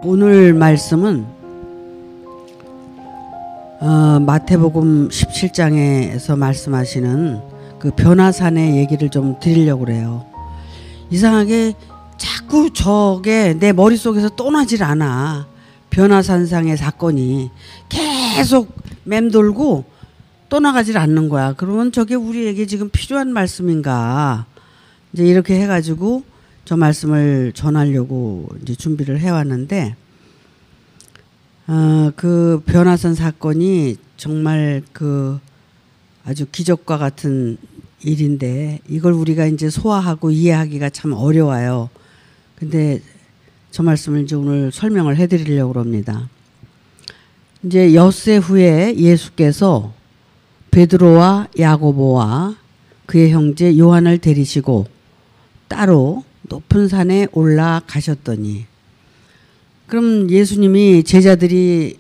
오늘 말씀은 마태복음 17장에서 말씀하시는 그 변화산의 얘기를 좀 드리려고 그래요. 이상하게 자꾸 저게 내 머릿속에서 떠나질 않아. 변화산상의 사건이 계속 맴돌고 떠나가질 않는 거야. 그러면 저게 우리에게 지금 필요한 말씀인가? 이제 이렇게 해가지고 저 말씀을 전하려고 이제 준비를 해왔는데, 그 변화산 사건이 정말 그 아주 기적과 같은 일인데 이걸 우리가 이제 소화하고 이해하기가 참 어려워요. 근데 저 말씀을 이제 오늘 설명을 해드리려고 합니다. 이제 엿새 후에 예수께서 베드로와 야고보와 그의 형제 요한을 데리시고 따로 높은 산에 올라가셨더니, 그럼 예수님이 제자들이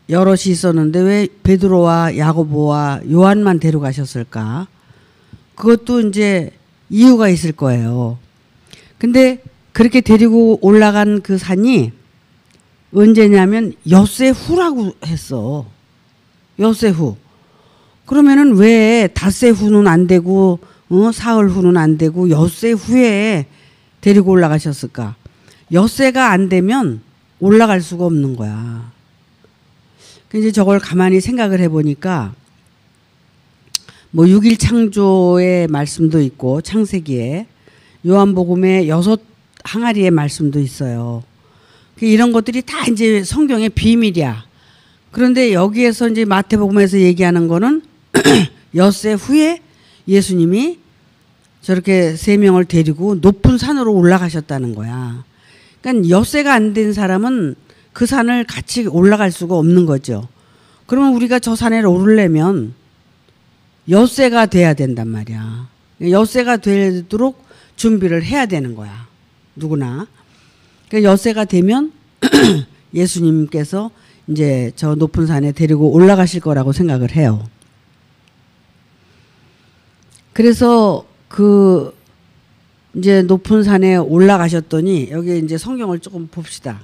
여럿이 있었는데 왜 베드로와 야고보와 요한만 데려가셨을까? 그것도 이제 이유가 있을 거예요. 근데 그렇게 데리고 올라간 그 산이 언제냐면 엿새 후라고 했어. 엿새 후. 그러면은 왜 닷새 후는 안 되고 사흘 후는 안 되고 엿새 후에 데리고 올라가셨을까? 엿새가 안 되면 올라갈 수가 없는 거야. 이제 저걸 가만히 생각을 해보니까 뭐 6일 창조의 말씀도 있고 창세기에 요한복음에 6 항아리의 말씀도 있어요. 이런 것들이 다 이제 성경의 비밀이야. 그런데 여기에서 이제 마태복음에서 얘기하는 거는 엿새 후에 예수님이 저렇게 3명을 데리고 높은 산으로 올라가셨다는 거야. 그러니까 엿새가 안 된 사람은 그 산을 같이 올라갈 수가 없는 거죠. 그러면 우리가 저 산에 오르려면 엿새가 돼야 된단 말이야. 엿새가 되도록 준비를 해야 되는 거야. 누구나. 그러니까 엿새가 되면 예수님께서 이제 저 높은 산에 데리고 올라가실 거라고 생각을 해요. 그래서 그 이제 높은 산에 올라가셨더니 여기 이제 성경을 조금 봅시다.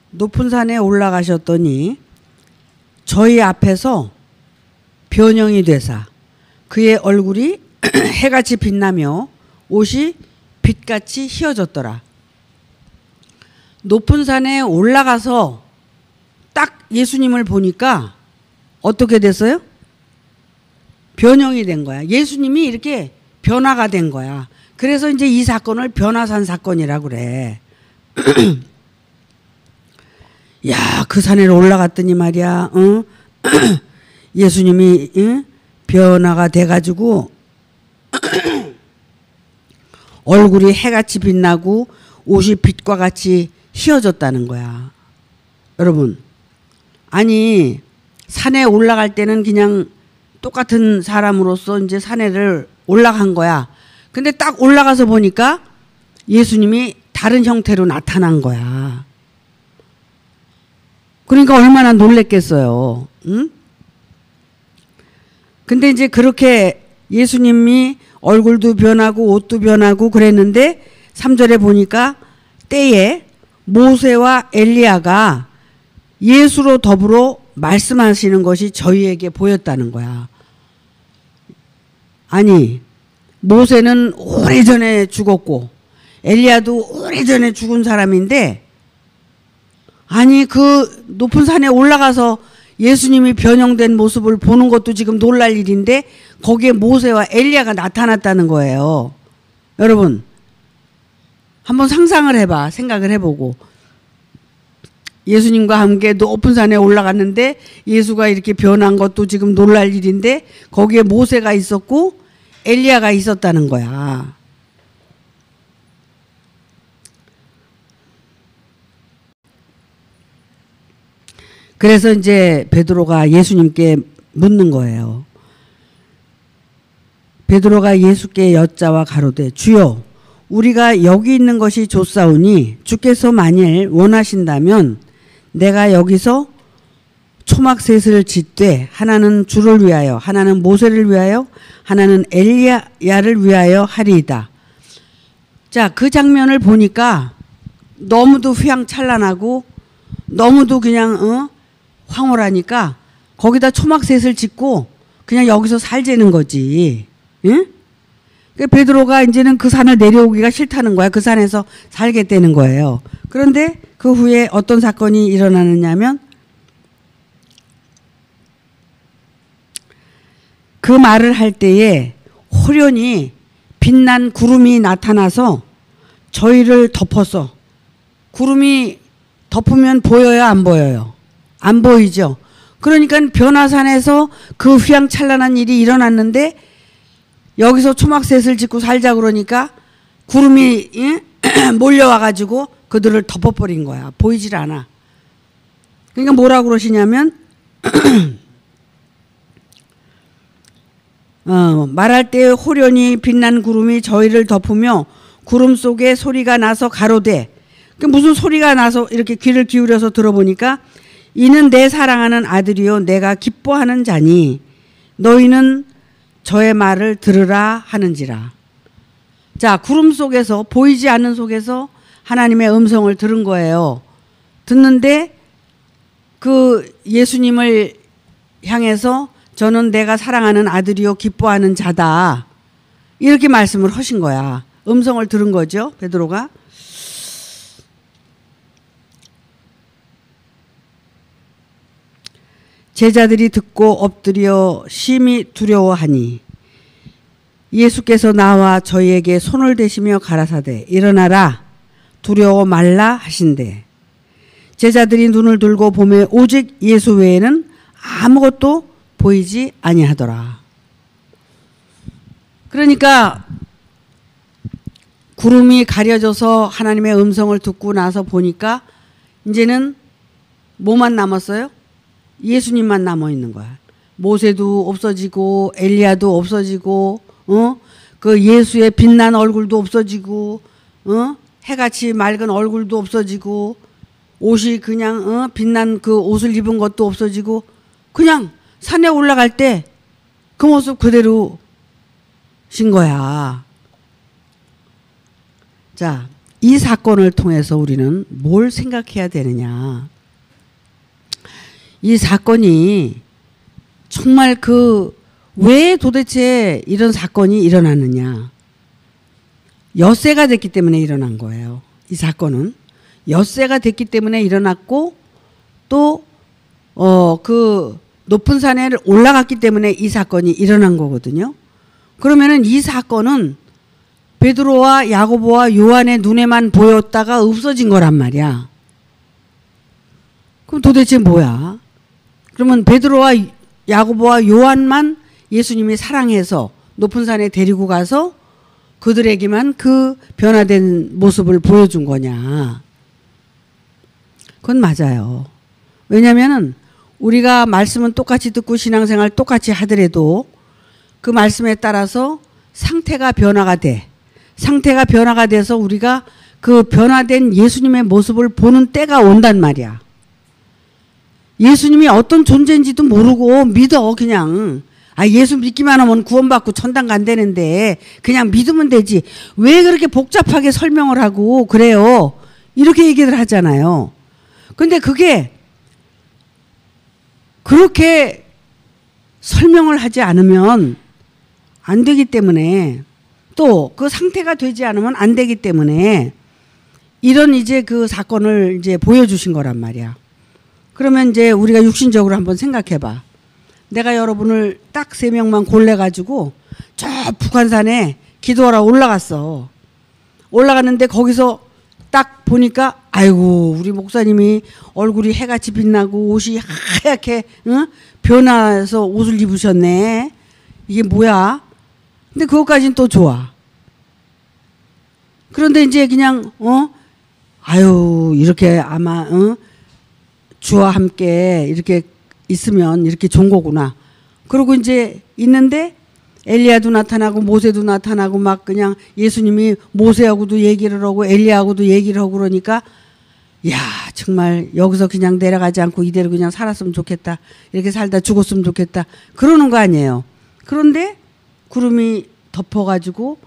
높은 산에 올라가셨더니 저희 앞에서 변형이 되사 그의 얼굴이 해같이 빛나며 옷이 빛같이 휘어졌더라. 높은 산에 올라가서 딱 예수님을 보니까 어떻게 됐어요? 변형이 된 거야. 예수님이 이렇게 변화가 된 거야. 그래서 이제 이 사건을 변화산 사건이라고 그래. 야, 그 산에 올라갔더니 말이야, 예수님이 변화가 돼가지고 얼굴이 해같이 빛나고 옷이 빛과 같이 휘어졌다는 거야. 여러분, 아니 산에 올라갈 때는 그냥 똑같은 사람으로서 이제 산에를 올라간 거야. 근데 딱 올라가서 보니까 예수님이 다른 형태로 나타난 거야. 그러니까 얼마나 놀랬겠어요. 응? 근데 이제 그렇게 예수님이 얼굴도 변하고 옷도 변하고 그랬는데 3절에 보니까 때에 모세와 엘리야가 예수로 더불어 말씀하시는 것이 저희에게 보였다는 거야. 아니 모세는 오래전에 죽었고 엘리야도 오래전에 죽은 사람인데, 아니 그 높은 산에 올라가서 예수님이 변형된 모습을 보는 것도 지금 놀랄 일인데 거기에 모세와 엘리야가 나타났다는 거예요. 여러분 한번 상상을 해봐. 생각을 해보고. 예수님과 함께 높은 산에 올라갔는데 예수가 이렇게 변한 것도 지금 놀랄 일인데 거기에 모세가 있었고 엘리야가 있었다는 거야. 그래서 이제 베드로가 예수님께 묻는 거예요. 베드로가 예수께 여짜와 가로되 주여 우리가 여기 있는 것이 좋사오니 주께서 만일 원하신다면 내가 여기서 초막셋을 짓되 하나는 주를 위하여 하나는 모세를 위하여 하나는 엘리야를 위하여 하리이다. 자, 그 장면을 보니까 너무도 휘황찬란하고 너무도 그냥 황홀하니까 거기다 초막셋을 짓고 그냥 여기서 살자는 거지. 응? 베드로가 이제는 그 산을 내려오기가 싫다는 거야. 그 산에서 살겠다는 거예요. 그런데 그 후에 어떤 사건이 일어나느냐면 그 말을 할 때에 호련히 빛난 구름이 나타나서 저희를 덮어서, 구름이 덮으면 보여요, 안 보여요? 안 보이죠. 그러니까 변화산에서 그 휘황찬란한 일이 일어났는데 여기서 초막셋을 짓고 살자 그러니까 구름이 몰려와가지고 그들을 덮어버린 거야. 보이질 않아. 그러니까 뭐라고 그러시냐면 말할 때 호련히 빛난 구름이 저희를 덮으며 구름 속에 소리가 나서 가로되, 무슨 소리가 나서 이렇게 귀를 기울여서 들어보니까 이는 내 사랑하는 아들이요 내가 기뻐하는 자니 너희는 저의 말을 들으라 하는지라. 자, 구름 속에서, 보이지 않는 속에서 하나님의 음성을 들은 거예요. 듣는데 그 예수님을 향해서 저는 내가 사랑하는 아들이요 기뻐하는 자다, 이렇게 말씀을 하신 거야. 음성을 들은 거죠, 베드로가. 제자들이 듣고 엎드려 심히 두려워하니 예수께서 나와 저희에게 손을 대시며 가라사대 일어나라 두려워 말라 하신대. 제자들이 눈을 들고 보매 오직 예수 외에는 아무것도 보이지 아니하더라. 그러니까 구름이 가려져서 하나님의 음성을 듣고 나서 보니까 이제는 뭐만 남았어요? 예수님만 남아 있는 거야. 모세도 없어지고 엘리야도 없어지고 그 예수의 빛난 얼굴도 없어지고 해같이 맑은 얼굴도 없어지고 옷이 그냥 빛난 그 옷을 입은 것도 없어지고 그냥 산에 올라갈 때 그 모습 그대로 신 거야. 자, 이 사건을 통해서 우리는 뭘 생각해야 되느냐. 이 사건이 정말 왜 도대체 이런 사건이 일어났느냐. 엿새가 됐기 때문에 일어난 거예요. 이 사건은. 엿새가 됐기 때문에 일어났고 또 그 높은 산에 올라갔기 때문에 이 사건이 일어난 거거든요. 그러면은 이 사건은 베드로와 야고보와 요한의 눈에만 보였다가 없어진 거란 말이야. 그럼 도대체 뭐야? 그러면 베드로와 야고보와 요한만 예수님이 사랑해서 높은 산에 데리고 가서 그들에게만 그 변화된 모습을 보여준 거냐? 그건 맞아요. 왜냐면은 우리가 말씀은 똑같이 듣고 신앙생활 똑같이 하더라도 그 말씀에 따라서 상태가 변화가 돼. 상태가 변화가 돼서 우리가 그 변화된 예수님의 모습을 보는 때가 온단 말이야. 예수님이 어떤 존재인지도 모르고 믿어. 그냥 예수 믿기만 하면 구원받고 천당 간다는데 그냥 믿으면 되지. 왜 그렇게 복잡하게 설명을 하고 그래요? 이렇게 얘기를 하잖아요. 근데 그게 그렇게 설명을 하지 않으면 안 되기 때문에, 또 그 상태가 되지 않으면 안 되기 때문에 이런 이제 그 사건을 이제 보여주신 거란 말이야. 그러면 이제 우리가 육신적으로 한번 생각해 봐. 내가 여러분을 딱 3명만 골라가지고 저 북한산에 기도하러 올라갔어. 올라갔는데 거기서 딱 보니까 아이고 우리 목사님이 얼굴이 해같이 빛나고 옷이 하얗게 변화해서 옷을 입으셨네. 이게 뭐야? 근데 그것까지는 또 좋아. 그런데 이제 그냥 아유 이렇게 아마 주와 함께 이렇게 있으면 이렇게 좋은 거구나. 그러고 이제 있는데 엘리야도 나타나고 모세도 나타나고 막 그냥 예수님이 모세하고도 얘기를 하고 엘리야하고도 얘기를 하고 그러니까 야, 정말 여기서 그냥 내려가지 않고 이대로 그냥 살았으면 좋겠다. 이렇게 살다 죽었으면 좋겠다. 그러는 거 아니에요. 그런데 구름이 덮어가지고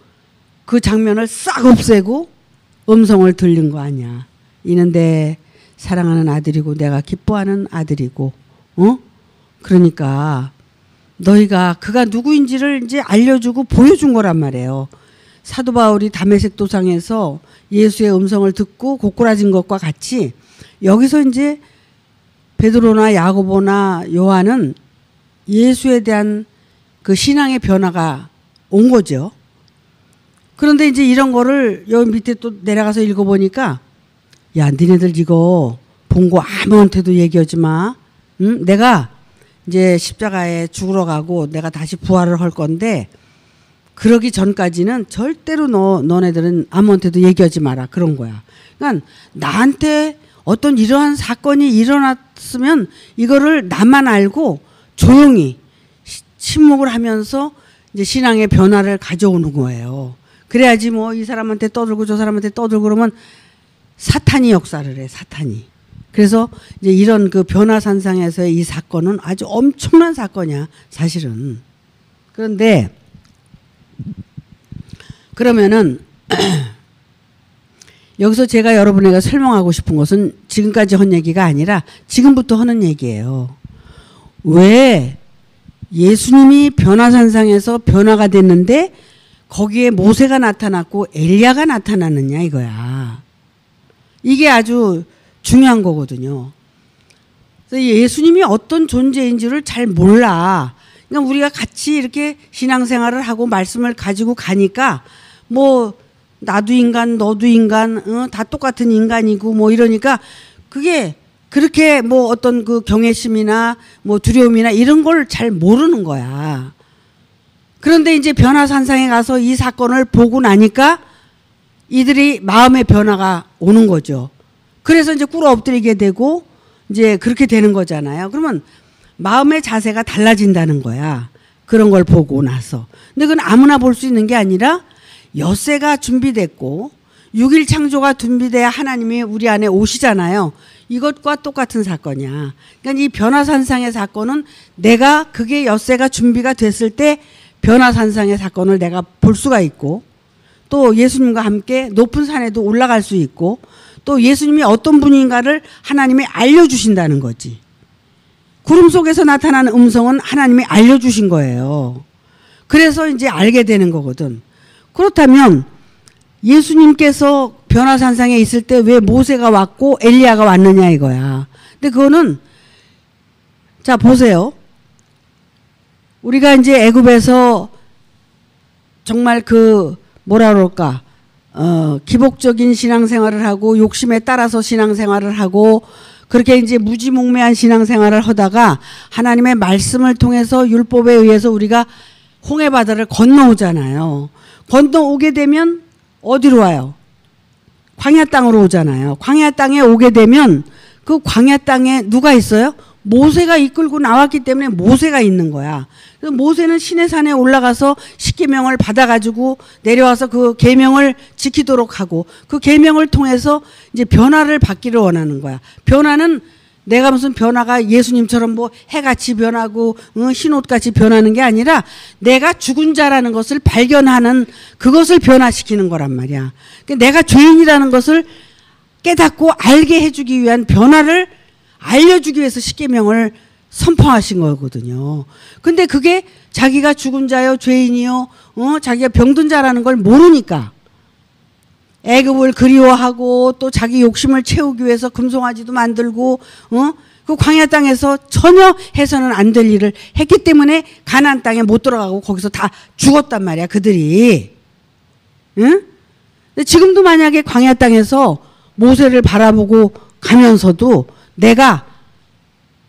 그 장면을 싹 없애고 음성을 들린 거 아니야. 이는 내 사랑하는 아들이고 내가 기뻐하는 아들이고, 그러니까 너희가 그가 누구인지를 이제 알려주고 보여준 거란 말이에요. 사도 바울이 다메섹 도상에서 예수의 음성을 듣고 고꾸라진 것과 같이 여기서 이제 베드로나 야고보나 요한은 예수에 대한 그 신앙의 변화가 온 거죠. 그런데 이제 이런 거를 여기 밑에 또 내려가서 읽어보니까 야, 니네들 이거 본 거 아무한테도 얘기하지 마. 응? 내가 이제 십자가에 죽으러 가고 내가 다시 부활을 할 건데 그러기 전까지는 절대로 너네들은 아무한테도 얘기하지 마라. 그런 거야. 그러니까 나한테 어떤 이러한 사건이 일어났으면 이거를 나만 알고 조용히 침묵을 하면서 이제 신앙의 변화를 가져오는 거예요. 그래야지 뭐 이 사람한테 떠들고 저 사람한테 떠들고 그러면 사탄이 역사를 해, 사탄이. 그래서 이제 이런 그 변화산상에서의 이 사건은 아주 엄청난 사건이야, 사실은. 그런데 그러면은 여기서 제가 여러분에게 설명하고 싶은 것은 지금까지 한 얘기가 아니라 지금부터 하는 얘기예요. 왜 예수님이 변화산상에서 변화가 됐는데 거기에 모세가 나타났고 엘리야가 나타났느냐 이거야. 이게 아주 중요한 거거든요. 그래서 예수님이 어떤 존재인지를 잘 몰라. 그러니까 우리가 같이 이렇게 신앙생활을 하고 말씀을 가지고 가니까 뭐 나도 인간 너도 인간 다 똑같은 인간이고 뭐 이러니까 그게 그렇게 뭐 어떤 그 경외심이나 뭐 두려움이나 이런 걸 잘 모르는 거야. 그런데 이제 변화산상에 가서 이 사건을 보고 나니까 이들이 마음의 변화가 오는 거죠. 그래서 이제 꿇어 엎드리게 되고 이제 그렇게 되는 거잖아요. 그러면 마음의 자세가 달라진다는 거야. 그런 걸 보고 나서. 근데 그건 아무나 볼 수 있는 게 아니라 엿새가 준비됐고 6일 창조가 준비돼야 하나님이 우리 안에 오시잖아요. 이것과 똑같은 사건이야. 그러니까 이 변화산상의 사건은 내가 그게 엿새가 준비가 됐을 때 변화산상의 사건을 내가 볼 수가 있고 또 예수님과 함께 높은 산에도 올라갈 수 있고 또 예수님이 어떤 분인가를 하나님이 알려주신다는 거지. 구름 속에서 나타나는 음성은 하나님이 알려주신 거예요. 그래서 이제 알게 되는 거거든. 그렇다면 예수님께서 변화산상에 있을 때 왜 모세가 왔고 엘리야가 왔느냐 이거야. 근데 그거는 자 보세요. 우리가 이제 애굽에서 정말 그 뭐라 그럴까 기복적인 신앙생활을 하고 욕심에 따라서 신앙생활을 하고 그렇게 이제 무지몽매한 신앙생활을 하다가 하나님의 말씀을 통해서 율법에 의해서 우리가 홍해바다를 건너오잖아요. 건너오게 되면 어디로 와요? 광야 땅으로 오잖아요. 광야 땅에 오게 되면 그 광야 땅에 누가 있어요? 모세가 이끌고 나왔기 때문에 모세가 있는 거야. 그래서 모세는 시내산에 올라가서 십계명을 받아가지고 내려와서 그 계명을 지키도록 하고 그 계명을 통해서 이제 변화를 받기를 원하는 거야. 변화는 내가 무슨 변화가 예수님처럼 뭐 해같이 변하고 흰옷같이 변하는 게 아니라 내가 죽은 자라는 것을 발견하는 그것을 변화시키는 거란 말이야. 그러니까 내가 죄인이라는 것을 깨닫고 알게 해주기 위한 변화를 알려주기 위해서 십계명을 선포하신 거거든요. 근데 그게 자기가 죽은 자요, 죄인이요, 자기가 병든 자라는 걸 모르니까 애굽을 그리워하고 또 자기 욕심을 채우기 위해서 금송아지도 만들고, 그 광야 땅에서 전혀 해서는 안 될 일을 했기 때문에 가나안 땅에 못 들어가고 거기서 다 죽었단 말이야, 그들이. 응? 근데 지금도 만약에 광야 땅에서 모세를 바라보고 가면서도 내가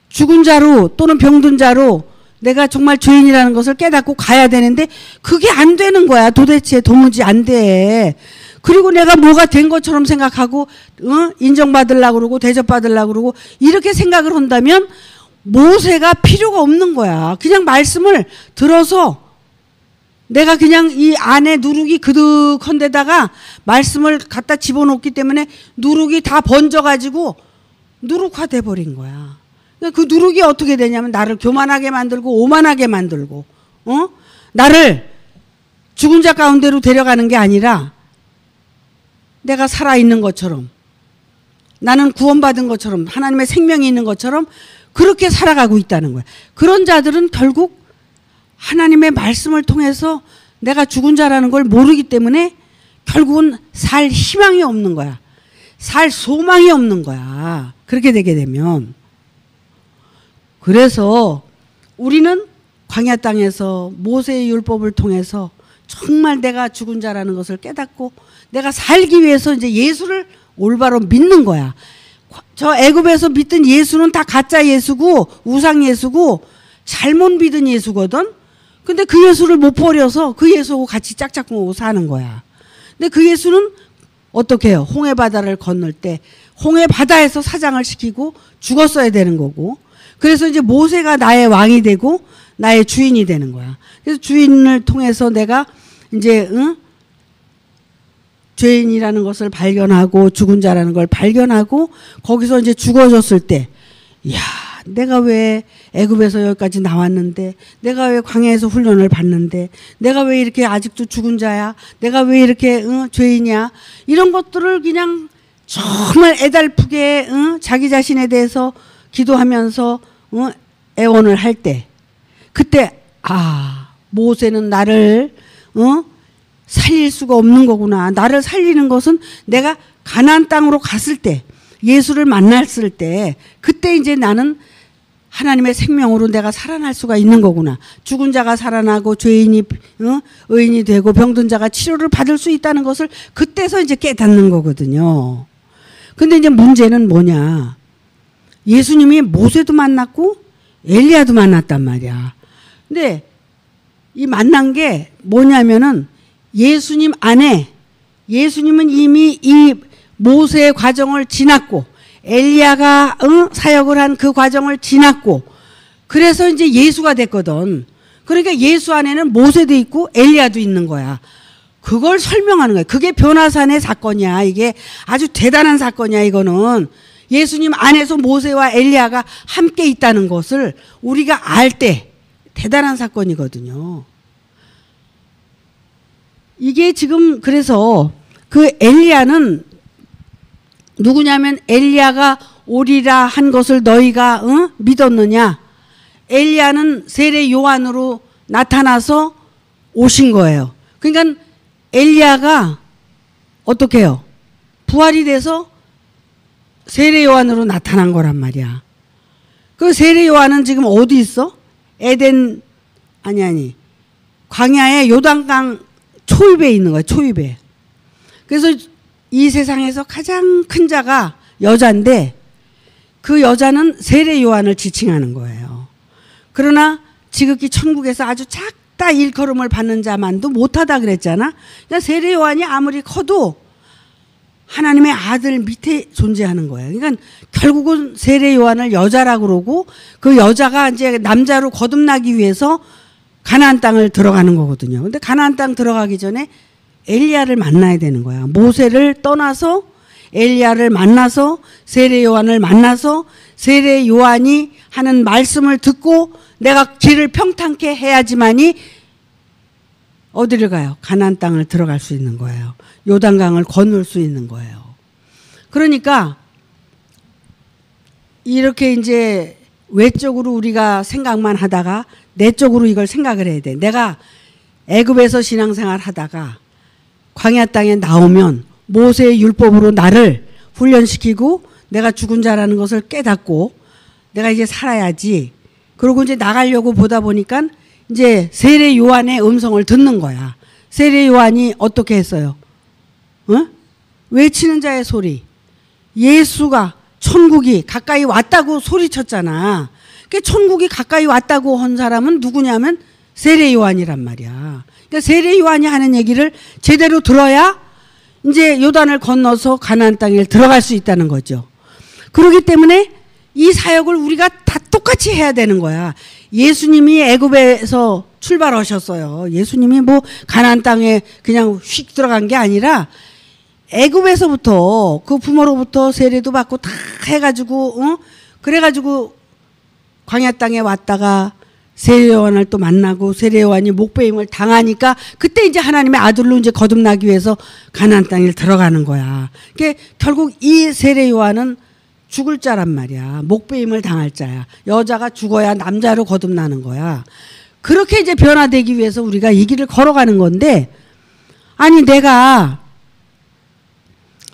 죽은 자로 또는 병든 자로 내가 정말 죄인이라는 것을 깨닫고 가야 되는데 그게 안 되는 거야. 도대체 도무지 안 돼. 그리고 내가 뭐가 된 것처럼 생각하고 인정받으려고 그러고 대접받으려고 그러고 이렇게 생각을 한다면 모세가 필요가 없는 거야. 그냥 말씀을 들어서 내가 그냥 이 안에 누룩이 그득한 데다가 말씀을 갖다 집어넣기 때문에 누룩이 다 번져가지고 누룩화돼 버린 거야. 그 누룩이 어떻게 되냐면 나를 교만하게 만들고 오만하게 만들고, 나를 죽은 자 가운데로 데려가는 게 아니라 내가 살아있는 것처럼, 나는 구원받은 것처럼, 하나님의 생명이 있는 것처럼 그렇게 살아가고 있다는 거야. 그런 자들은 결국 하나님의 말씀을 통해서 내가 죽은 자라는 걸 모르기 때문에 결국은 살 희망이 없는 거야. 살 소망이 없는 거야. 그렇게 되게 되면. 그래서 우리는 광야 땅에서 모세의 율법을 통해서 정말 내가 죽은 자라는 것을 깨닫고 내가 살기 위해서 이제 예수를 올바로 믿는 거야. 저 애굽에서 믿던 예수는 다 가짜 예수고 우상 예수고 잘못 믿은 예수거든. 근데 그 예수를 못 버려서 그 예수하고 같이 짝짝꿍하고 사는 거야. 근데 그 예수는 어떻게 해요? 홍해바다를 건널 때 홍해바다에서 사장을 시키고 죽었어야 되는 거고, 그래서 이제 모세가 나의 왕이 되고 나의 주인이 되는 거야. 그래서 주인을 통해서 내가 이제 죄인이라는 것을 발견하고 죽은 자라는 걸 발견하고 거기서 이제 죽어졌을 때, 이야, 내가 왜 애굽에서 여기까지 나왔는데, 내가 왜 광야에서 훈련을 받는데, 내가 왜 이렇게 아직도 죽은 자야, 내가 왜 이렇게 죄인이야, 이런 것들을 그냥 정말 애달프게 자기 자신에 대해서 기도하면서 애원을 할 때, 그때 모세는 나를 살릴 수가 없는 거구나. 나를 살리는 것은 내가 가나안 땅으로 갔을 때, 예수를 만났을 때, 그때 이제 나는 하나님의 생명으로 내가 살아날 수가 있는 거구나. 죽은 자가 살아나고 죄인이 의인이 되고 병든 자가 치료를 받을 수 있다는 것을 그때서 이제 깨닫는 거거든요. 근데 이제 문제는 뭐냐? 예수님이 모세도 만났고 엘리야도 만났단 말이야. 근데 이 만난 게 뭐냐면은 예수님 안에, 예수님은 이미 이 모세의 과정을 지났고 엘리야가 사역을 한 그 과정을 지났고, 그래서 이제 예수가 됐거든. 그러니까 예수 안에는 모세도 있고 엘리야도 있는 거야. 그걸 설명하는 거야. 그게 변화산의 사건이야. 이게 아주 대단한 사건이야. 이거는 예수님 안에서 모세와 엘리야가 함께 있다는 것을 우리가 알 때 대단한 사건이거든요. 이게 지금 그래서 그 엘리야는 누구냐면 엘리야가 오리라 한 것을 너희가 믿었느냐? 엘리야는 세례 요한으로 나타나서 오신 거예요. 그러니까 엘리야가 어떻게 해요? 부활이 돼서 세례 요한으로 나타난 거란 말이야. 그 세례 요한은 지금 어디 있어? 에덴 아니 광야의 요단강 초입에 있는 거야. 초입에. 그래서 이 세상에서 가장 큰 자가 여자인데 그 여자는 세례 요한을 지칭하는 거예요. 그러나 지극히 천국에서 아주 작다 일컬음을 받는 자만도 못하다 그랬잖아. 그러니까 세례 요한이 아무리 커도 하나님의 아들 밑에 존재하는 거예요. 그러니까 결국은 세례 요한을 여자라고 그러고 그 여자가 이제 남자로 거듭나기 위해서 가나안 땅을 들어가는 거거든요. 근데 가나안 땅 들어가기 전에 엘리야를 만나야 되는 거야. 모세를 떠나서 엘리야를 만나서 세례 요한을 만나서 세례 요한이 하는 말씀을 듣고 내가 길을 평탄케 해야지만이 어디를 가요? 가나안 땅을 들어갈 수 있는 거예요. 요단강을 건널 수 있는 거예요. 그러니까 이렇게 이제 외적으로 우리가 생각만 하다가 내적으로 이걸 생각을 해야 돼. 내가 애굽에서 신앙생활 하다가 광야 땅에 나오면 모세의 율법으로 나를 훈련시키고 내가 죽은 자라는 것을 깨닫고 내가 이제 살아야지. 그러고 이제 나가려고 보다 보니까 이제 세례 요한의 음성을 듣는 거야. 세례 요한이 어떻게 했어요? 외치는 자의 소리. 예수가 천국이 가까이 왔다고 소리쳤잖아. 그 천국이 가까이 왔다고 한 사람은 누구냐면 세례 요한이란 말이야. 그러니까 세례 요한이 하는 얘기를 제대로 들어야 이제 요단을 건너서 가나안 땅에 들어갈 수 있다는 거죠. 그렇기 때문에 이 사역을 우리가 다 똑같이 해야 되는 거야. 예수님이 애굽에서 출발하셨어요. 예수님이 뭐 가나안 땅에 그냥 휙 들어간 게 아니라 애굽에서부터 그 부모로부터 세례도 받고 다 해가지고 그래가지고 광야 땅에 왔다가 세례 요한을 또 만나고 세례 요한이 목배임을 당하니까 그때 이제 하나님의 아들로 이제 거듭나기 위해서 가나안 땅에 들어가는 거야. 그게 결국 이 세례 요한은 죽을 자란 말이야. 목배임을 당할 자야. 여자가 죽어야 남자로 거듭나는 거야. 그렇게 이제 변화되기 위해서 우리가 이 길을 걸어가는 건데, 아니 내가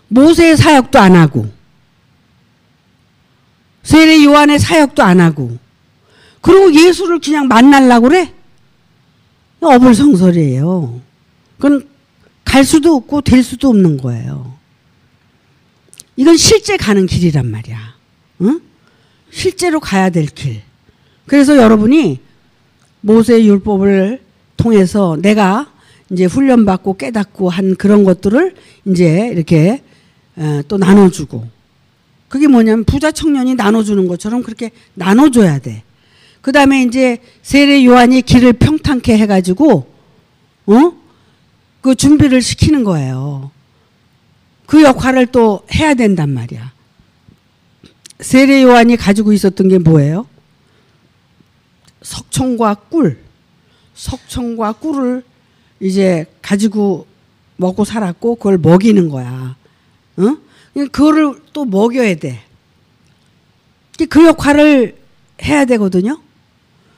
모세의 사역도 안 하고 세례 요한의 사역도 안 하고 그리고 예수를 그냥 만나려고 그래? 어불성설이에요. 그건 갈 수도 없고 될 수도 없는 거예요. 이건 실제 가는 길이란 말이야. 응? 실제로 가야 될 길. 그래서 여러분이 모세의 율법을 통해서 내가 이제 훈련받고 깨닫고 한 그런 것들을 이제 이렇게 또 나눠주고, 그게 뭐냐면 부자 청년이 나눠주는 것처럼 그렇게 나눠줘야 돼. 그 다음에 이제 세례 요한이 길을 평탄케 해가지고 그 준비를 시키는 거예요. 그 역할을 또 해야 된단 말이야. 세례 요한이 가지고 있었던 게 뭐예요? 석청과 꿀. 석청과 꿀을 이제 가지고 먹고 살았고 그걸 먹이는 거야. 그거를 또 먹여야 돼. 그 역할을 해야 되거든요.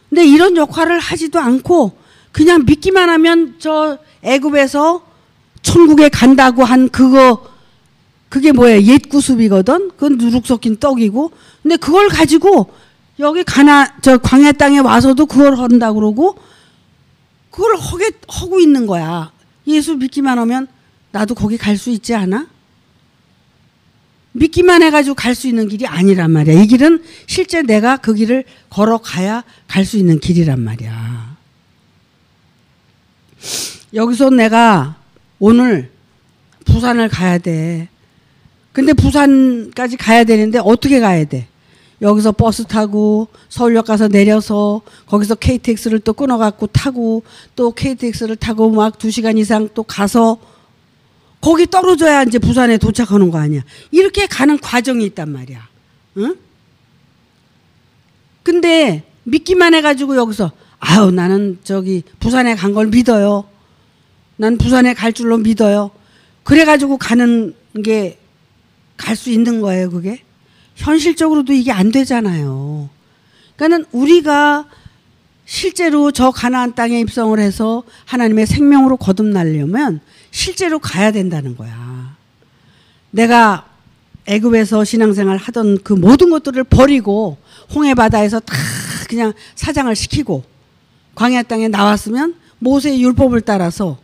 근데 이런 역할을 하지도 않고 그냥 믿기만 하면 저 애굽에서 천국에 간다고 한 그게 뭐야? 옛 구습이거든. 그건 누룩 섞인 떡이고. 근데 그걸 가지고 여기 저 광야 땅에 와서도 그걸 한다고 그러고 그걸 하고 있는 거야. 예수 믿기만 하면 나도 거기 갈 수 있지 않아? 믿기만 해가지고 갈 수 있는 길이 아니란 말이야. 이 길은 실제 내가 그 길을 걸어가야 갈 수 있는 길이란 말이야. 여기서 내가 오늘 부산을 가야 돼. 근데 부산까지 가야 되는데 어떻게 가야 돼? 여기서 버스 타고 서울역 가서 내려서 거기서 KTX를 또 끊어갖고 타고 또 KTX를 타고 막 2시간 이상 또 가서 거기 떨어져야 이제 부산에 도착하는 거 아니야. 이렇게 가는 과정이 있단 말이야. 응? 근데 믿기만 해가지고 여기서 아유 나는 저기 부산에 간 걸 믿어요. 난 부산에 갈 줄로 믿어요. 그래가지고 가는 게 갈 수 있는 거예요, 그게? 현실적으로도 이게 안 되잖아요. 그러니까는 우리가 실제로 저 가나안 땅에 입성을 해서 하나님의 생명으로 거듭나려면 실제로 가야 된다는 거야. 내가 애굽에서 신앙생활 하던 그 모든 것들을 버리고 홍해 바다에서 다 그냥 사장을 시키고 광야 땅에 나왔으면 모세의 율법을 따라서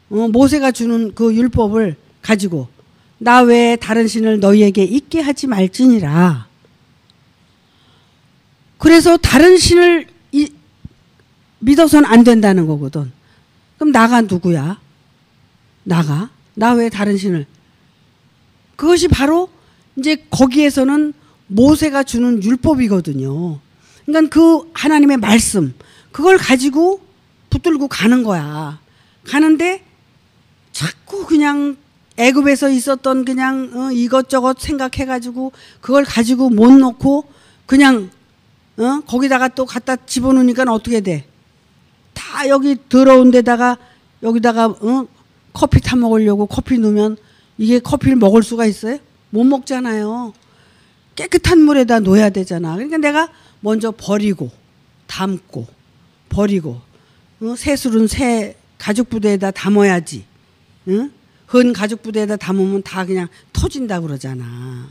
모세가 주는 그 율법을 가지고 나 외에 다른 신을 너희에게 있게 하지 말지니라. 그래서 다른 신을 믿어서는 안 된다는 거거든. 그럼 나가 누구야? 나 외에 다른 신을. 그것이 바로 이제 거기에서는 모세가 주는 율법이거든요. 그러니까 그 하나님의 말씀 그걸 가지고 붙들고 가는 거야. 가는데 자꾸 그냥 애굽에서 있었던 그냥 이것저것 생각해가지고 그걸 가지고 못 놓고 그냥 거기다가 또 갖다 집어넣으니까 어떻게 돼? 다 여기 더러운 데다가 여기다가 커피 타 먹으려고 커피 넣으면 이게 커피를 먹을 수가 있어요? 못 먹잖아요. 깨끗한 물에다 놓아야 되잖아. 그러니까 내가 먼저 버리고 담고 버리고 새술은 새 가죽 부대에다 담아야지. 헌 가죽 부대에다 담으면 다 그냥 터진다 그러잖아.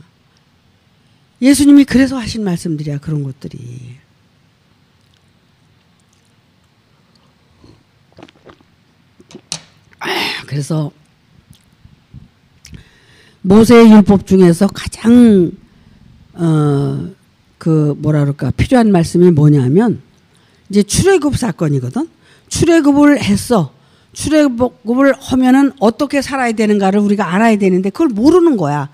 예수님이 그래서 하신 말씀들이야, 그런 것들이. 그래서 모세의 율법 중에서 가장 그 뭐라 그럴까 필요한 말씀이 뭐냐면 이제 출애굽 사건이거든. 출애굽을 했어. 출애굽을 하면은 어떻게 살아야 되는가를 우리가 알아야 되는데 그걸 모르는 거야.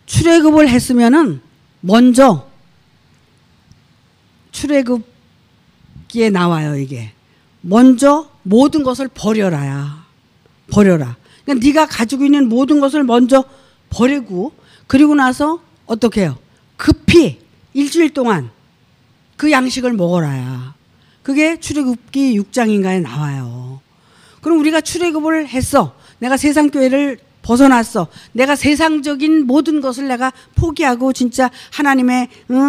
출애굽을 했으면은 먼저 출애굽 출애굽기에 나와요, 이게. 먼저 모든 것을 버려라야. 버려라. 그러니까 네가 가지고 있는 모든 것을 먼저 버리고, 그리고 나서 어떻게 해요? 급히 일주일 동안 그 양식을 먹어라야. 그게 출애굽기 6장인가에 나와요. 그럼 우리가 출애굽을 했어. 내가 세상 교회를 벗어났어. 내가 세상적인 모든 것을 내가 포기하고 진짜 하나님의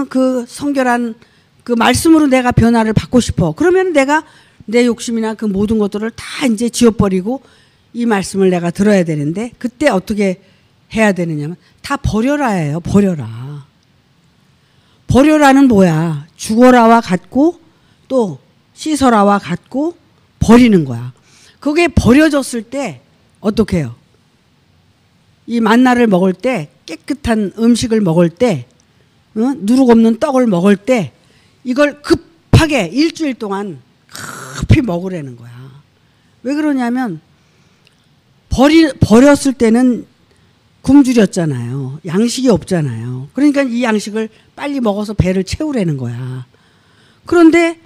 그 성결한 그 말씀으로 내가 변화를 받고 싶어. 그러면 내가 내 욕심이나 그 모든 것들을 다 이제 지워버리고 이 말씀을 내가 들어야 되는데, 그때 어떻게 해야 되느냐면 다 버려라예요. 버려라. 버려라는 뭐야? 죽어라와 같고 또 씻어라와 같고 버리는 거야. 그게 버려졌을 때 어떻게 해요? 이 만나를 먹을 때, 깨끗한 음식을 먹을 때, 누룩 없는 떡을 먹을 때 이걸 급하게 일주일 동안 급히 먹으라는 거야. 왜 그러냐면 버렸을 때는 굶주렸잖아요. 양식이 없잖아요. 그러니까 이 양식을 빨리 먹어서 배를 채우라는 거야. 그런데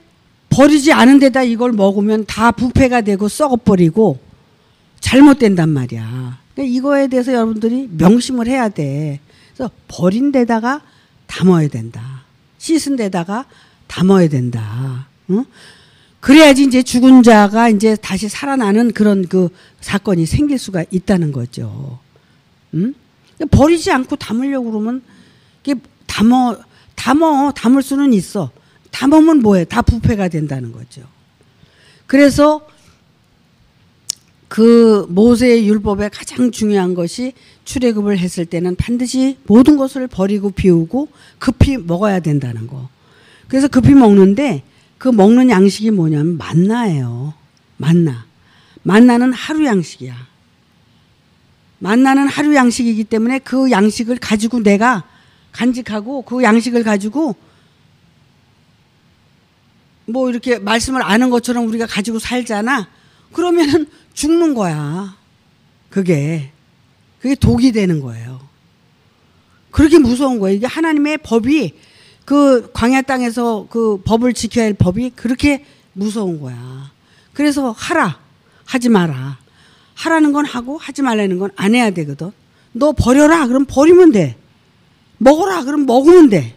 버리지 않은 데다 이걸 먹으면 다 부패가 되고 썩어버리고 잘못된단 말이야. 그러니까 이거에 대해서 여러분들이 명심을 해야 돼. 그래서 버린 데다가 담아야 된다. 씻은 데다가 담아야 된다. 응? 그래야지 이제 죽은 자가 이제 다시 살아나는 그런 그 사건이 생길 수가 있다는 거죠. 응? 버리지 않고 담으려고 그러면 이게 담을 수는 있어. 담으면 뭐해? 다 부패가 된다는 거죠. 그래서 그 모세의 율법에 가장 중요한 것이 출애굽을 했을 때는 반드시 모든 것을 버리고 비우고 급히 먹어야 된다는 거. 그래서 급히 먹는데 그 먹는 양식이 뭐냐면 만나예요. 만나. 만나는 하루 양식이야. 만나는 하루 양식이기 때문에 그 양식을 가지고 내가 간직하고 그 양식을 가지고 뭐 이렇게 말씀을 아는 것처럼 우리가 가지고 살잖아. 그러면은 죽는 거야. 그게 독이 되는 거예요. 그렇게 무서운 거예요. 이게 하나님의 법이 그 광야 땅에서 그 법을 지켜야 할 법이 그렇게 무서운 거야. 그래서 하라, 하지 마라. 하라는 건 하고 하지 말라는 건 안 해야 되거든. 너 버려라. 그럼 버리면 돼. 먹어라. 그럼 먹으면 돼.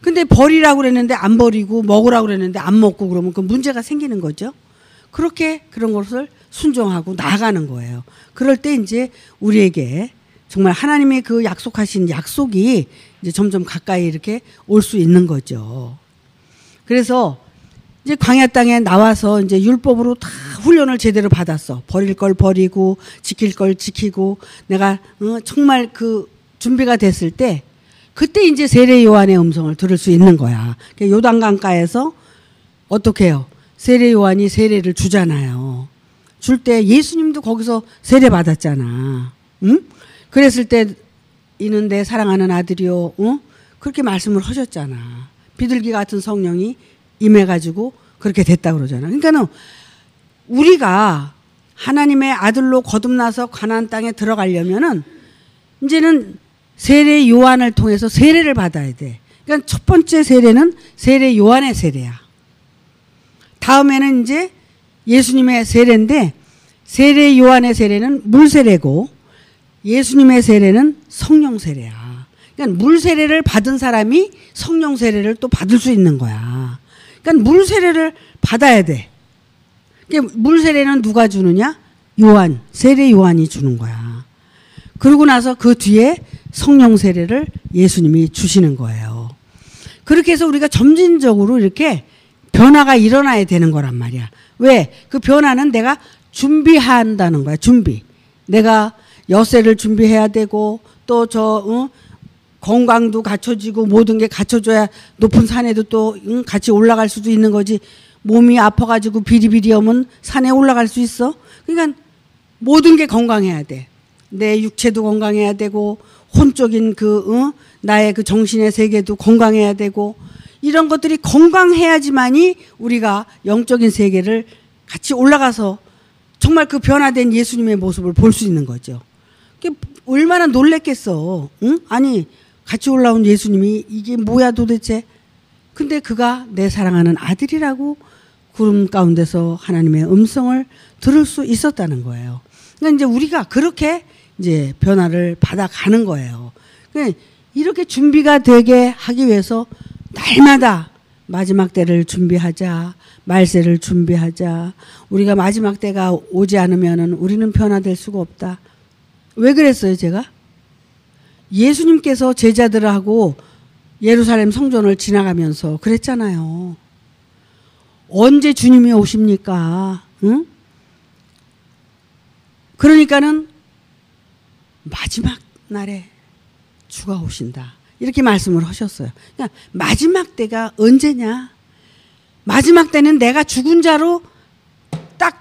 근데 버리라고 그랬는데 안 버리고 먹으라고 그랬는데 안 먹고 그러면 그 문제가 생기는 거죠. 그렇게 그런 것을 순종하고 나아가는 거예요. 그럴 때 이제 우리에게 정말 하나님의 그 약속하신 약속이 이제 점점 가까이 이렇게 올 수 있는 거죠. 그래서 이제 광야 땅에 나와서 이제 율법으로 다 훈련을 제대로 받았어. 버릴 걸 버리고 지킬 걸 지키고 내가 정말 그 준비가 됐을 때 그때 이제 세례 요한의 음성을 들을 수 있는 거야. 요단강가에서 어떻게 해요? 세례 요한이 세례를 주잖아요. 줄 때 예수님도 거기서 세례 받았잖아. 응? 그랬을 때 이는 내 사랑하는 아들이요. 응? 그렇게 말씀을 하셨잖아. 비둘기 같은 성령이 임해가지고 그렇게 됐다 그러잖아. 그러니까는 우리가 하나님의 아들로 거듭나서 가나안 땅에 들어가려면은 이제는 세례 요한을 통해서 세례를 받아야 돼. 그러니까 첫 번째 세례는 세례 요한의 세례야. 다음에는 이제 예수님의 세례인데 세례 요한의 세례는 물 세례고 예수님의 세례는 성령 세례야. 그러니까 물 세례를 받은 사람이 성령 세례를 또 받을 수 있는 거야. 그러니까 물 세례를 받아야 돼. 그러니까 물 세례는 누가 주느냐? 요한, 세례 요한이 주는 거야. 그러고 나서 그 뒤에 성령 세례를 예수님이 주시는 거예요. 그렇게 해서 우리가 점진적으로 이렇게 변화가 일어나야 되는 거란 말이야. 왜? 그 변화는 내가 준비한다는 거야. 준비. 내가 여세를 준비해야 되고 또 건강도 갖춰지고 모든 게 갖춰져야 높은 산에도 또 같이 올라갈 수도 있는 거지. 몸이 아파가지고 비리비리하면 산에 올라갈 수 있어? 그러니까 모든 게 건강해야 돼. 내 육체도 건강해야 되고 혼적인 나의 그 정신의 세계도 건강해야 되고 이런 것들이 건강해야지만이 우리가 영적인 세계를 같이 올라가서 정말 그 변화된 예수님의 모습을 볼 수 있는 거죠. 얼마나 놀랬겠어. 응? 아니 같이 올라온 예수님이 이게 뭐야 도대체. 근데 그가 내 사랑하는 아들이라고 구름 가운데서 하나님의 음성을 들을 수 있었다는 거예요. 그러니까 이제 우리가 그렇게 이제 변화를 받아가는 거예요. 그러니까 이렇게 준비가 되게 하기 위해서 날마다 마지막 때를 준비하자, 말세를 준비하자. 우리가 마지막 때가 오지 않으면은 우리는 변화될 수가 없다. 왜 그랬어요, 제가? 예수님께서 제자들하고 예루살렘 성전을 지나가면서 그랬잖아요. 언제 주님이 오십니까? 응? 그러니까는 마지막 날에 주가 오신다. 이렇게 말씀을 하셨어요. 그러니까 마지막 때가 언제냐? 마지막 때는 내가 죽은 자로 딱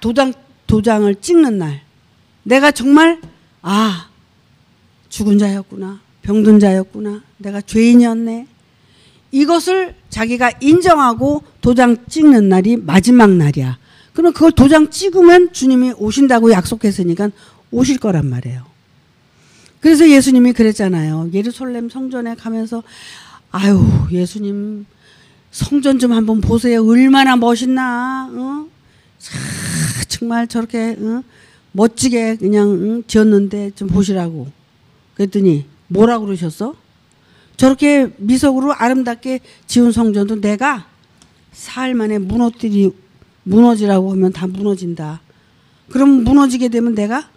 도장을 찍는 날. 내가 정말 죽은 자였구나. 병든 자였구나. 내가 죄인이었네. 이것을 자기가 인정하고 도장 찍는 날이 마지막 날이야. 그러면 그걸 도장 찍으면 주님이 오신다고 약속했으니까 오실 거란 말이에요. 그래서 예수님이 그랬잖아요. 예루살렘 성전에 가면서 아유 예수님 성전 좀 한번 보세요. 얼마나 멋있나. 정말 저렇게 멋지게 그냥 지었는데 좀 보시라고. 그랬더니 뭐라고 그러셨어? 저렇게 미석으로 아름답게 지은 성전도 내가 사흘 만에 무너지라고 하면 다 무너진다. 그럼 무너지게 되면 내가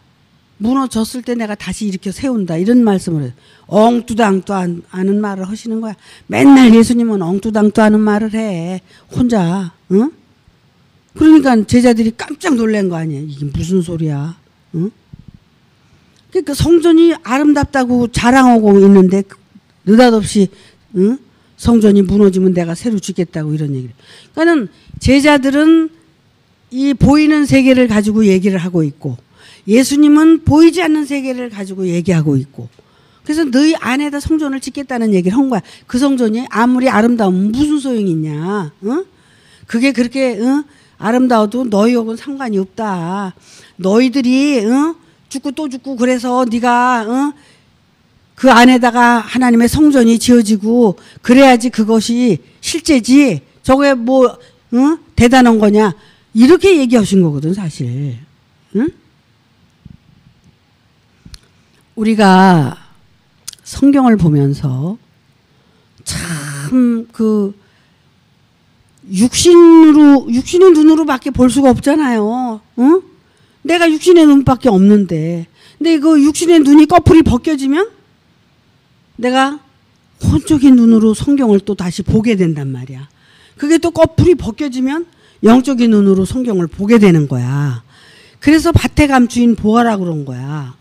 무너졌을 때 내가 다시 일으켜 세운다. 이런 말씀을 해요. 엉뚜당도 않은 말을 하시는 거야. 맨날 예수님은 엉뚜당도 않은 말을 해. 혼자. 응? 그러니까 제자들이 깜짝 놀란 거 아니에요. 이게 무슨 소리야. 응? 그러니까 성전이 아름답다고 자랑하고 있는데 느닷없이 성전이 무너지면 내가 새로 짓겠다고 이런 얘기를. 그러니까는 제자들은 이 보이는 세계를 가지고 얘기를 하고 있고 예수님은 보이지 않는 세계를 가지고 얘기하고 있고 그래서 너희 안에다 성전을 짓겠다는 얘기를 한 거야. 그 성전이 아무리 아름다우면 무슨 소용이 있냐. 그게 그렇게 아름다워도 너희하고는 상관이 없다. 너희들이 죽고 또 죽고 그래서 네가 그 안에다가 하나님의 성전이 지어지고 그래야지 그것이 실제지. 저게 뭐 대단한 거냐. 이렇게 얘기하신 거거든 사실. 응? 우리가 성경을 보면서 참 그 육신의 눈으로밖에 볼 수가 없잖아요. 응? 내가 육신의 눈밖에 없는데 근데 그 육신의 눈이 꺼풀이 벗겨지면 내가 혼적인 눈으로 성경을 또 다시 보게 된단 말이야. 그게 또 꺼풀이 벗겨지면 영적인 눈으로 성경을 보게 되는 거야. 그래서 밭에 감추인 보아라 그런 거야.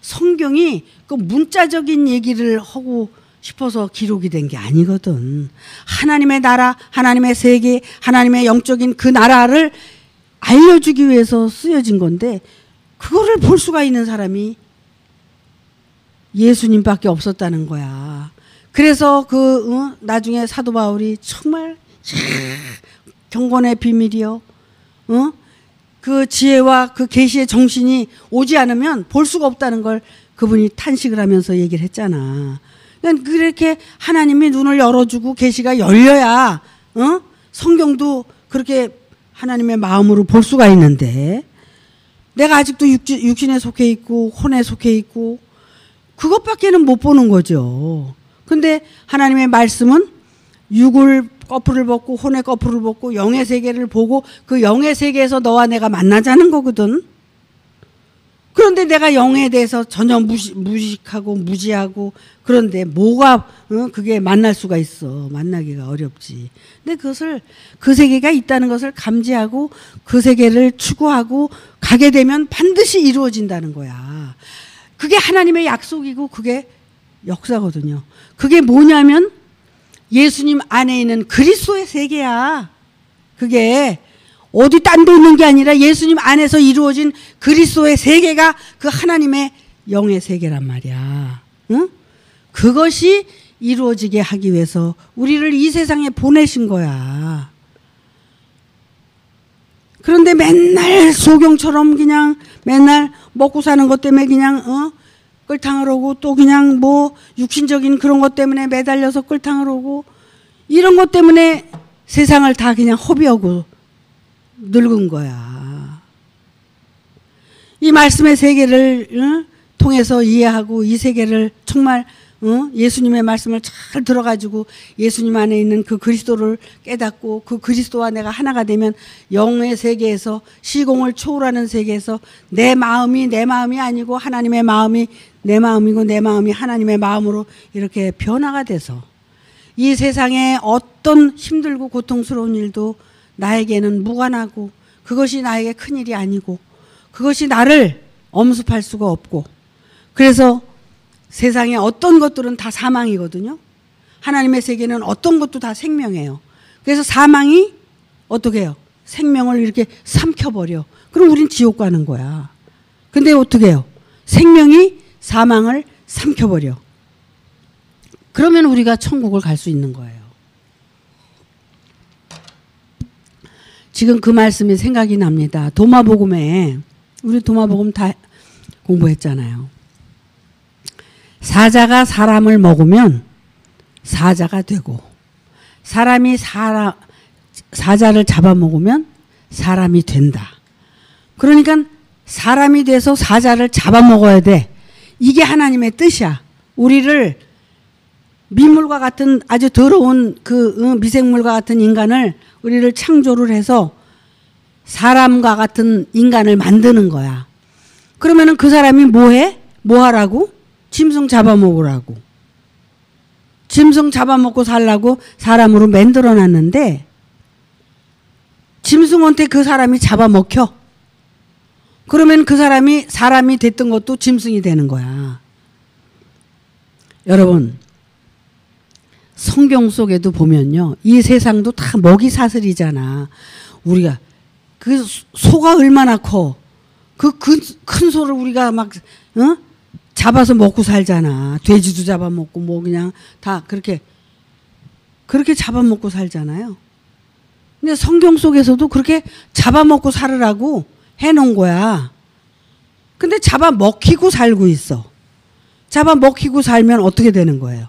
성경이 그 문자적인 얘기를 하고 싶어서 기록이 된 게 아니거든. 하나님의 나라, 하나님의 세계, 하나님의 영적인 그 나라를 알려주기 위해서 쓰여진 건데 그거를 볼 수가 있는 사람이 예수님밖에 없었다는 거야. 그래서 나중에 사도 바울이 정말 경건의 비밀이요. 그 지혜와 그 계시의 정신이 오지 않으면 볼 수가 없다는 걸 그분이 탄식을 하면서 얘기를 했잖아. 그러니까 그렇게 하나님이 눈을 열어주고 계시가 열려야 성경도 그렇게 하나님의 마음으로 볼 수가 있는데 내가 아직도 육신에 속해 있고 혼에 속해 있고 그것밖에는 못 보는 거죠. 근데 하나님의 말씀은 육을 거풀을 벗고 혼의 거풀을 벗고 영의 세계를 보고 그 영의 세계에서 너와 내가 만나자는 거거든. 그런데 내가 영에 대해서 전혀 무식하고 무지하고 그런데 뭐가 그게 만날 수가 있어. 만나기가 어렵지. 근데 그것을 그 세계가 있다는 것을 감지하고 그 세계를 추구하고 가게 되면 반드시 이루어진다는 거야. 그게 하나님의 약속이고 그게 역사거든요. 그게 뭐냐면 예수님 안에 있는 그리스도의 세계야. 그게 어디 딴 데 있는 게 아니라 예수님 안에서 이루어진 그리스도의 세계가 그 하나님의 영의 세계란 말이야. 응? 그것이 이루어지게 하기 위해서 우리를 이 세상에 보내신 거야. 그런데 맨날 소경처럼 그냥 맨날 먹고 사는 것 때문에 그냥 끌탕을 오고 또 그냥 뭐 육신적인 그런 것 때문에 매달려서 끌탕을 오고 이런 것 때문에 세상을 다 그냥 허비하고 늙은 거야. 이 말씀의 세계를 통해서 이해하고 이 세계를 정말 예수님의 말씀을 잘 들어가지고 예수님 안에 있는 그 그리스도를 깨닫고 그 그리스도와 내가 하나가 되면 영의 세계에서 시공을 초월하는 세계에서 내 마음이 내 마음이 아니고 하나님의 마음이 내 마음이고 내 마음이 하나님의 마음으로 이렇게 변화가 돼서 이 세상에 어떤 힘들고 고통스러운 일도 나에게는 무관하고 그것이 나에게 큰일이 아니고 그것이 나를 엄습할 수가 없고 그래서 세상에 어떤 것들은 다 사망이거든요. 하나님의 세계는 어떤 것도 다 생명이에요. 그래서 사망이 어떻게 해요? 생명을 이렇게 삼켜버려. 그럼 우린 지옥 가는 거야. 근데 어떻게 해요? 생명이 사망을 삼켜버려. 그러면 우리가 천국을 갈 수 있는 거예요. 지금 그 말씀이 생각이 납니다. 도마복음에 우리 도마복음 다 공부했잖아요. 사자가 사람을 먹으면 사자가 되고 사람이 사자를 잡아먹으면 사람이 된다. 그러니까 사람이 돼서 사자를 잡아먹어야 돼. 이게 하나님의 뜻이야. 우리를 민물과 같은 아주 더러운 그 미생물과 같은 인간을 우리를 창조를 해서 사람과 같은 인간을 만드는 거야. 그러면은 그 사람이 뭐해? 뭐 하라고? 짐승 잡아먹으라고. 짐승 잡아먹고 살라고 사람으로 만들어 놨는데 짐승한테 그 사람이 잡아먹혀. 그러면 그 사람이 됐던 것도 짐승이 되는 거야. 여러분 성경 속에도 보면요. 이 세상도 다 먹이 사슬이잖아. 우리가 그 소가 얼마나 커. 그 큰 소를 우리가 막 잡아서 먹고 살잖아. 돼지도 잡아먹고 뭐 그냥 다 그렇게 잡아먹고 살잖아요. 근데 성경 속에서도 그렇게 잡아먹고 살으라고 해놓은 거야. 근데 잡아먹히고 살고 있어. 잡아먹히고 살면 어떻게 되는 거예요?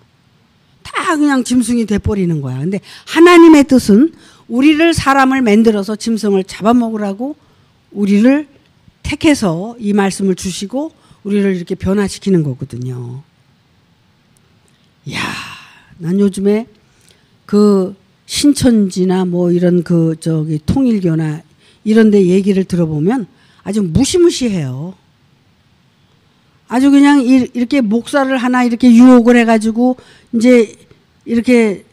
다 그냥 짐승이 돼버리는 거야. 근데 하나님의 뜻은 우리를 사람을 만들어서 짐승을 잡아먹으라고 우리를 택해서 이 말씀을 주시고 우리를 이렇게 변화시키는 거거든요. 이야, 난 요즘에 그 신천지나 뭐 이런 통일교나 이런 데 얘기를 들어보면 아주 무시무시해요. 아주 그냥 이렇게 목사를 하나 이렇게 유혹을 해가지고 이제 이렇게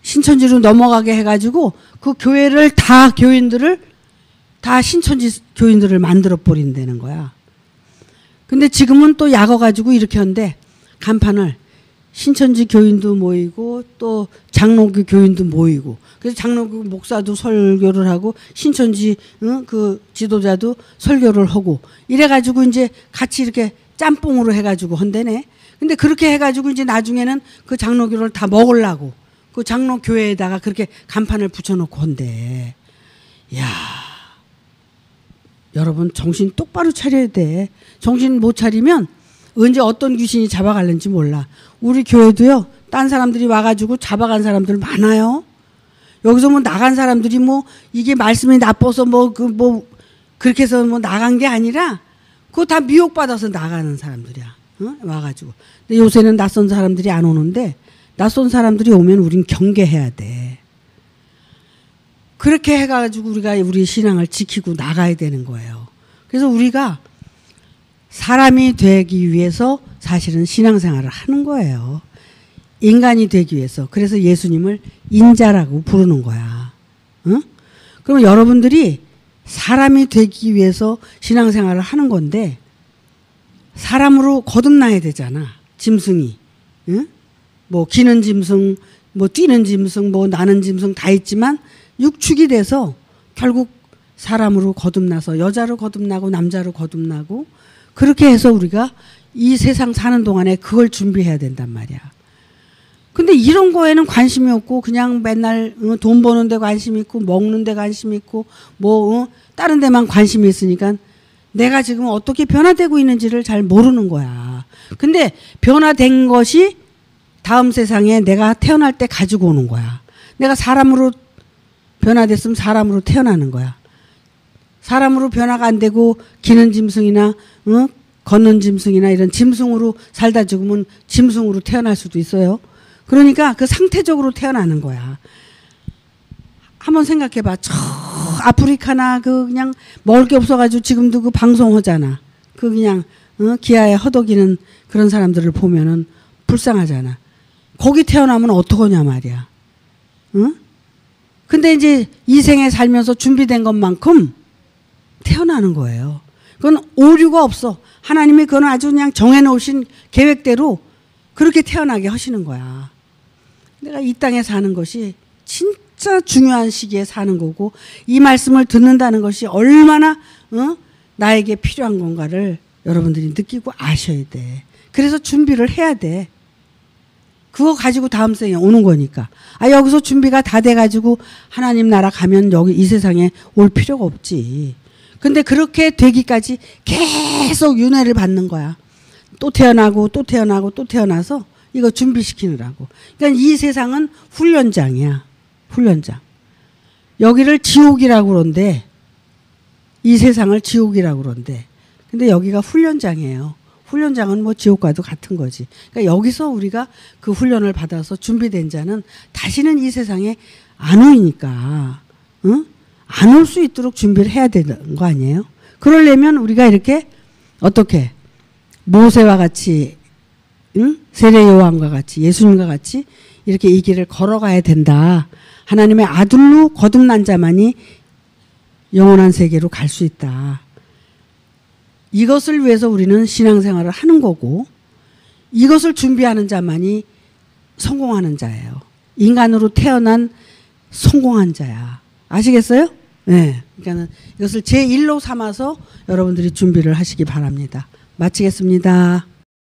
신천지로 넘어가게 해가지고 그 교회를 교인들을 다 신천지 교인들을 만들어 버린다는 거야. 근데 지금은 또 약어가지고 이렇게 하는데 간판을 신천지 교인도 모이고 또 장로교 교인도 모이고 그래서 장로교 목사도 설교를 하고 신천지 그 지도자도 설교를 하고 이래가지고 이제 같이 이렇게 짬뽕으로 해가지고 한대네. 근데 그렇게 해가지고 이제 나중에는 그 장로교를 다 먹으려고 그 장로교회에다가 그렇게 간판을 붙여놓고 한대. 야, 여러분 정신 똑바로 차려야 돼. 정신 못 차리면 언제 어떤 귀신이 잡아갈는지 몰라. 우리 교회도요. 딴 사람들이 와가지고 잡아간 사람들 많아요. 여기서 뭐 나간 사람들이 뭐 이게 말씀이 나빠서 그렇게 해서 뭐 나간 게 아니라 그거 다 미혹받아서 나가는 사람들이야. 와가지고. 근데 요새는 낯선 사람들이 안 오는데 낯선 사람들이 오면 우린 경계해야 돼. 그렇게 해가지고 우리가 우리 신앙을 지키고 나가야 되는 거예요. 그래서 우리가 사람이 되기 위해서 사실은 신앙생활을 하는 거예요. 인간이 되기 위해서. 그래서 예수님을 인자라고 부르는 거야. 응? 그럼 여러분들이 사람이 되기 위해서 신앙생활을 하는 건데 사람으로 거듭나야 되잖아. 짐승이. 응? 뭐 기는 짐승, 뭐 뛰는 짐승, 뭐 나는 짐승 다 있지만 육축이 돼서 결국 사람으로 거듭나서 여자로 거듭나고 남자로 거듭나고 그렇게 해서 우리가 이 세상 사는 동안에 그걸 준비해야 된단 말이야. 근데 이런 거에는 관심이 없고 그냥 맨날 돈 버는 데 관심 있고 먹는 데 관심 있고 다른 데만 관심이 있으니까 내가 지금 어떻게 변화되고 있는지를 잘 모르는 거야. 근데 변화된 것이 다음 세상에 내가 태어날 때 가지고 오는 거야. 내가 사람으로 변화됐으면 사람으로 태어나는 거야. 사람으로 변화가 안 되고 기는 짐승이나 걷는 짐승이나 이런 짐승으로 살다 죽으면 짐승으로 태어날 수도 있어요. 그러니까 그 상태적으로 태어나는 거야. 한번 생각해봐. 저 아프리카나 그 그냥 먹을 게 없어가지고 지금도 그 방송하잖아. 그 그냥 기아에 허덕이는 그런 사람들을 보면은 불쌍하잖아. 거기 태어나면 어떡하냐 말이야. 응? 근데 이제 이 생에 살면서 준비된 것만큼 태어나는 거예요. 그건 오류가 없어. 하나님이 그건 아주 그냥 정해놓으신 계획대로 그렇게 태어나게 하시는 거야. 내가 이 땅에 사는 것이 진짜 중요한 시기에 사는 거고 이 말씀을 듣는다는 것이 얼마나 나에게 필요한 건가를 여러분들이 느끼고 아셔야 돼. 그래서 준비를 해야 돼. 그거 가지고 다음 생에 오는 거니까. 여기서 준비가 다 돼가지고 하나님 나라 가면 여기 이 세상에 올 필요가 없지. 근데 그렇게 되기까지 계속 윤회를 받는 거야. 또 태어나고 또 태어나고 또 태어나서 이거 준비시키느라고. 그러니까 이 세상은 훈련장이야. 훈련장. 여기를 지옥이라고 그러는데 이 세상을 지옥이라고 그러는데 근데 여기가 훈련장이에요. 훈련장은 뭐 지옥과도 같은 거지. 그러니까 여기서 우리가 그 훈련을 받아서 준비된 자는 다시는 이 세상에 안 오니까 안 올 수 있도록 준비를 해야 되는 거 아니에요? 그러려면 우리가 이렇게 어떻게 모세와 같이 세례 요한과 같이 예수님과 같이 이렇게 이 길을 걸어가야 된다. 하나님의 아들로 거듭난 자만이 영원한 세계로 갈 수 있다. 이것을 위해서 우리는 신앙생활을 하는 거고 이것을 준비하는 자만이 성공하는 자예요. 인간으로 태어난 성공한 자야. 아시겠어요? 네. 그러니까 이것을 제1로 삼아서 여러분들이 준비를 하시기 바랍니다. 마치겠습니다.